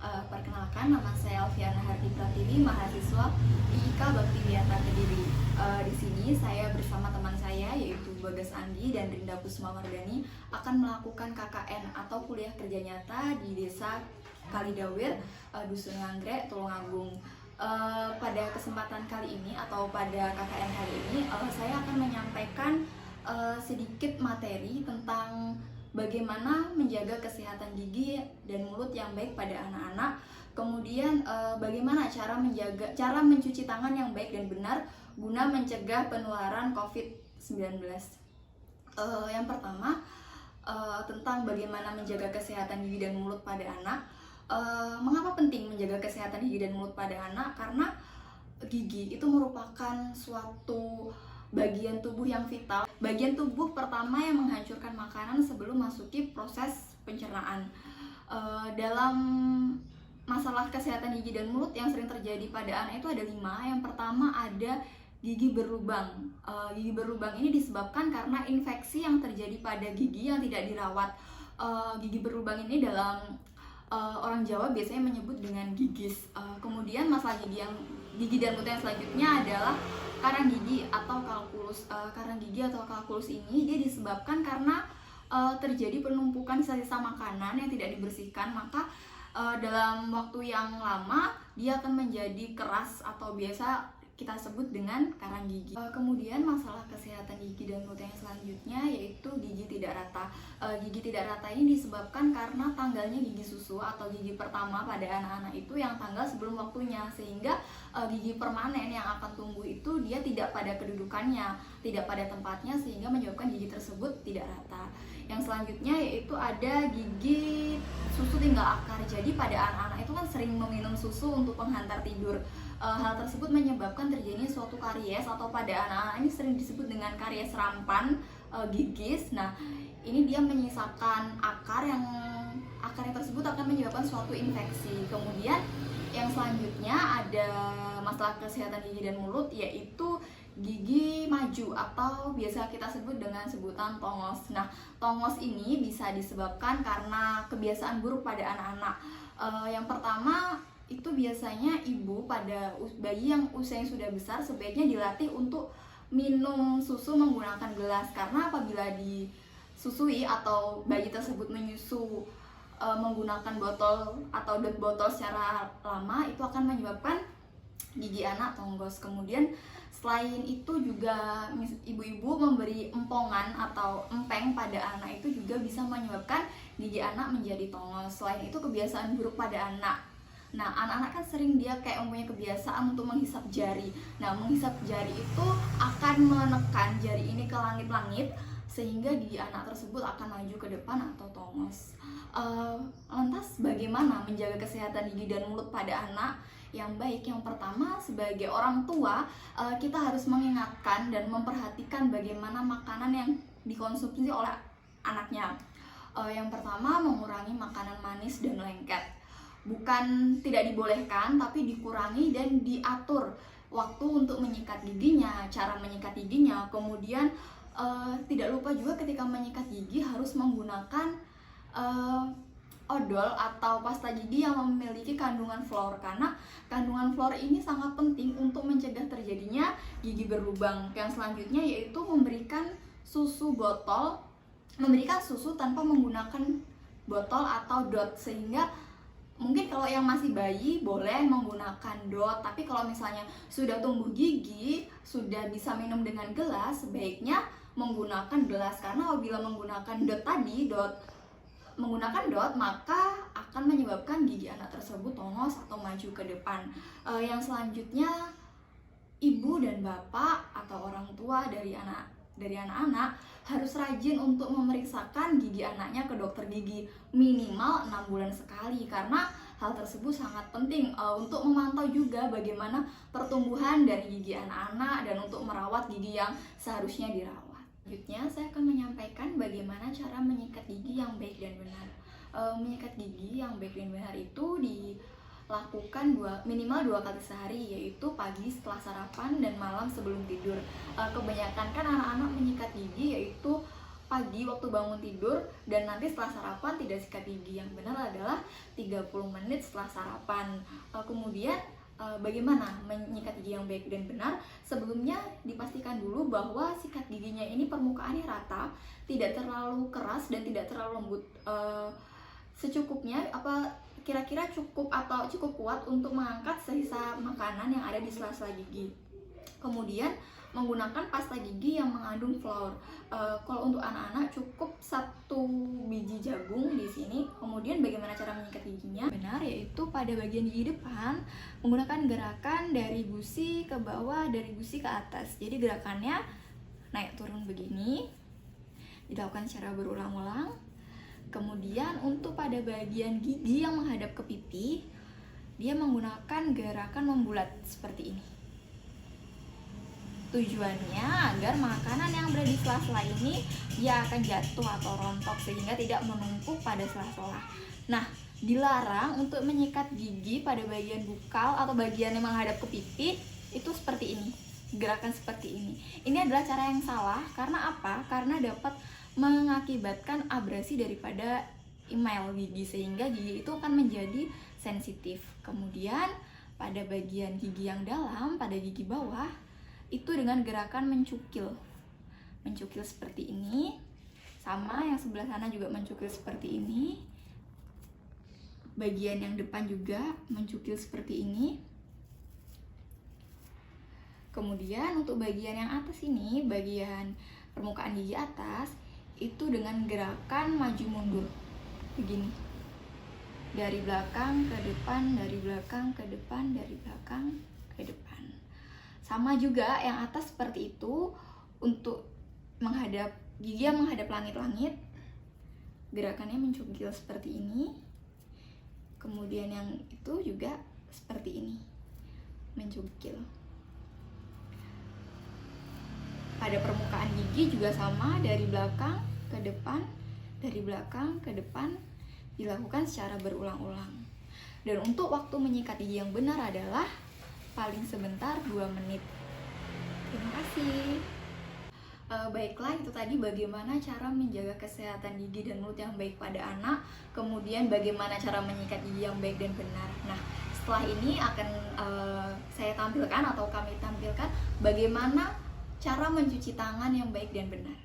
Perkenalkan, nama saya Alfiana Hardi Pratiwi, mahasiswa IIK Bakti Wiata Kediri. Di sini saya bersama teman saya yaitu Bagas Andi dan Rinda Kusmawardani akan melakukan KKN atau kuliah kerja nyata di Desa Kalidawir, Dusun Nganggrek, Tulungagung. Pada kesempatan kali ini atau pada KKN kali ini, saya akan menyampaikan sedikit materi tentang bagaimana menjaga kesehatan gigi dan mulut yang baik pada anak-anak. Kemudian bagaimana cara mencuci tangan yang baik dan benar guna mencegah penularan COVID-19. Yang pertama, tentang bagaimana menjaga kesehatan gigi dan mulut pada anak. Mengapa penting menjaga kesehatan gigi dan mulut pada anak? Karena gigi itu merupakan suatu bagian tubuh yang vital, bagian tubuh pertama yang menghancurkan makanan sebelum masuki proses pencernaan. Dalam masalah kesehatan gigi dan mulut yang sering terjadi pada anak itu ada 5. Yang pertama ada gigi berlubang. Gigi berlubang ini disebabkan karena infeksi yang terjadi pada gigi yang tidak dirawat. Gigi berlubang ini dalam orang Jawa biasanya menyebut dengan gigis. Kemudian masalah gigi dan mulut yang selanjutnya adalah karang gigi atau kalkulus. Karang gigi atau kalkulus ini dia disebabkan karena terjadi penumpukan sisa-sisa makanan yang tidak dibersihkan, maka dalam waktu yang lama dia akan menjadi keras atau biasa kita sebut dengan karang gigi. Kemudian masalah kesehatan gigi dan mulut yang selanjutnya yaitu gigi tidak rata. Gigi tidak rata ini disebabkan karena tanggalnya gigi susu atau gigi pertama pada anak-anak itu yang tanggal sebelum waktunya, sehingga gigi permanen yang akan tumbuh itu dia tidak pada kedudukannya, tidak pada tempatnya, sehingga menyebabkan gigi tersebut tidak rata. Yang selanjutnya yaitu ada gigi susu tinggal akar. Jadi pada anak-anak itu kan sering meminum susu untuk penghantar tidur. Hal tersebut menyebabkan terjadinya suatu karies atau pada anak-anak ini sering disebut dengan karies rampan gigis. Nah, ini dia menyisakan akar yang tersebut akan menyebabkan suatu infeksi. Kemudian yang selanjutnya ada masalah kesehatan gigi dan mulut yaitu gigi maju atau biasa kita sebut dengan sebutan tongos. Nah, tongos ini bisa disebabkan karena kebiasaan buruk pada anak-anak. Yang pertama itu biasanya ibu pada bayi yang usianya sudah besar sebaiknya dilatih untuk minum susu menggunakan gelas, karena apabila disusui atau bayi tersebut menyusu menggunakan botol atau botol secara lama itu akan menyebabkan gigi anak tonggos. Kemudian selain itu juga ibu-ibu memberi empongan atau empeng pada anak itu juga bisa menyebabkan gigi anak menjadi tongos. Selain itu kebiasaan buruk pada anak. Nah, anak-anak kan sering dia kayak mempunyai kebiasaan untuk menghisap jari. Nah, menghisap jari itu akan menekan jari ini ke langit-langit sehingga gigi anak tersebut akan maju ke depan atau tongos. Lantas bagaimana menjaga kesehatan gigi dan mulut pada anak yang baik? Yang pertama, sebagai orang tua, kita harus mengingatkan dan memperhatikan bagaimana makanan yang dikonsumsi oleh anaknya. Yang pertama, mengurangi makanan manis dan lengket. Bukan tidak dibolehkan, tapi dikurangi dan diatur waktu untuk menyikat giginya, cara menyikat giginya. Kemudian tidak lupa juga ketika menyikat gigi harus menggunakan odol atau pasta gigi yang memiliki kandungan fluor, karena kandungan fluor ini sangat penting untuk mencegah terjadinya gigi berlubang. Yang selanjutnya yaitu memberikan susu tanpa menggunakan botol atau dot, sehingga mungkin kalau yang masih bayi boleh menggunakan dot, tapi kalau misalnya sudah tumbuh gigi, sudah bisa minum dengan gelas, sebaiknya menggunakan gelas, karena apabila menggunakan dot maka akan menyebabkan gigi anak tersebut tongos atau maju ke depan. Yang selanjutnya, ibu dan bapak atau orang tua dari anak-anak harus rajin untuk memeriksakan gigi anaknya ke dokter gigi minimal 6 bulan sekali, karena hal tersebut sangat penting untuk memantau juga bagaimana pertumbuhan dari gigi anak-anak dan untuk merawat gigi yang seharusnya dirawat. Selanjutnya saya akan menyampaikan bagaimana cara menyikat gigi yang baik dan benar. Menyikat gigi yang baik dan benar itu lakukan minimal 2 kali sehari, yaitu pagi setelah sarapan dan malam sebelum tidur. Kebanyakan kan anak-anak menyikat gigi yaitu pagi waktu bangun tidur, dan nanti setelah sarapan tidak sikat gigi. Yang benar adalah 30 menit setelah sarapan. Kemudian bagaimana menyikat gigi yang baik dan benar? Sebelumnya dipastikan dulu bahwa sikat giginya ini permukaannya rata, tidak terlalu keras dan tidak terlalu lembut. Secukupnya, kira-kira cukup atau cukup kuat untuk mengangkat sisa makanan yang ada di sela-sela gigi. Kemudian menggunakan pasta gigi yang mengandung fluor. Kalau untuk anak-anak cukup 1 biji jagung di sini. Kemudian bagaimana cara menyikat giginya? Benar, yaitu pada bagian gigi depan menggunakan gerakan dari gusi ke bawah, dari gusi ke atas. Jadi gerakannya naik turun begini, dilakukan secara berulang-ulang. Kemudian untuk pada bagian gigi yang menghadap ke pipi, dia menggunakan gerakan membulat seperti ini. Tujuannya agar makanan yang berada di sela-sela ini dia akan jatuh atau rontok sehingga tidak menumpuk pada sela-sela. Nah, dilarang untuk menyikat gigi pada bagian bukal atau bagian yang menghadap ke pipi itu seperti ini. Gerakan seperti ini. Ini adalah cara yang salah karena apa? Karena dapat mengakibatkan abrasi daripada email gigi sehingga gigi itu akan menjadi sensitif. Kemudian pada bagian gigi yang dalam, pada gigi bawah, itu dengan gerakan mencukil seperti ini, sama yang sebelah sana juga mencukil seperti ini, bagian yang depan juga mencukil seperti ini. Kemudian untuk bagian yang atas ini, bagian permukaan gigi atas, itu dengan gerakan maju mundur begini, dari belakang ke depan, dari belakang ke depan, dari belakang ke depan. Sama juga yang atas seperti itu. Untuk menghadap gigi yang menghadap langit-langit, gerakannya mencungkil seperti ini. Kemudian yang itu juga seperti ini, mencungkil. Pada permukaan gigi juga sama, dari belakang ke depan, dari belakang ke depan, dilakukan secara berulang-ulang. Dan untuk waktu menyikat gigi yang benar adalah paling sebentar 2 menit. Terima kasih. Baiklah, itu tadi bagaimana cara menjaga kesehatan gigi dan mulut yang baik pada anak. Kemudian bagaimana cara menyikat gigi yang baik dan benar. Nah, setelah ini akan saya tampilkan atau kami tampilkan bagaimana cara mencuci tangan yang baik dan benar.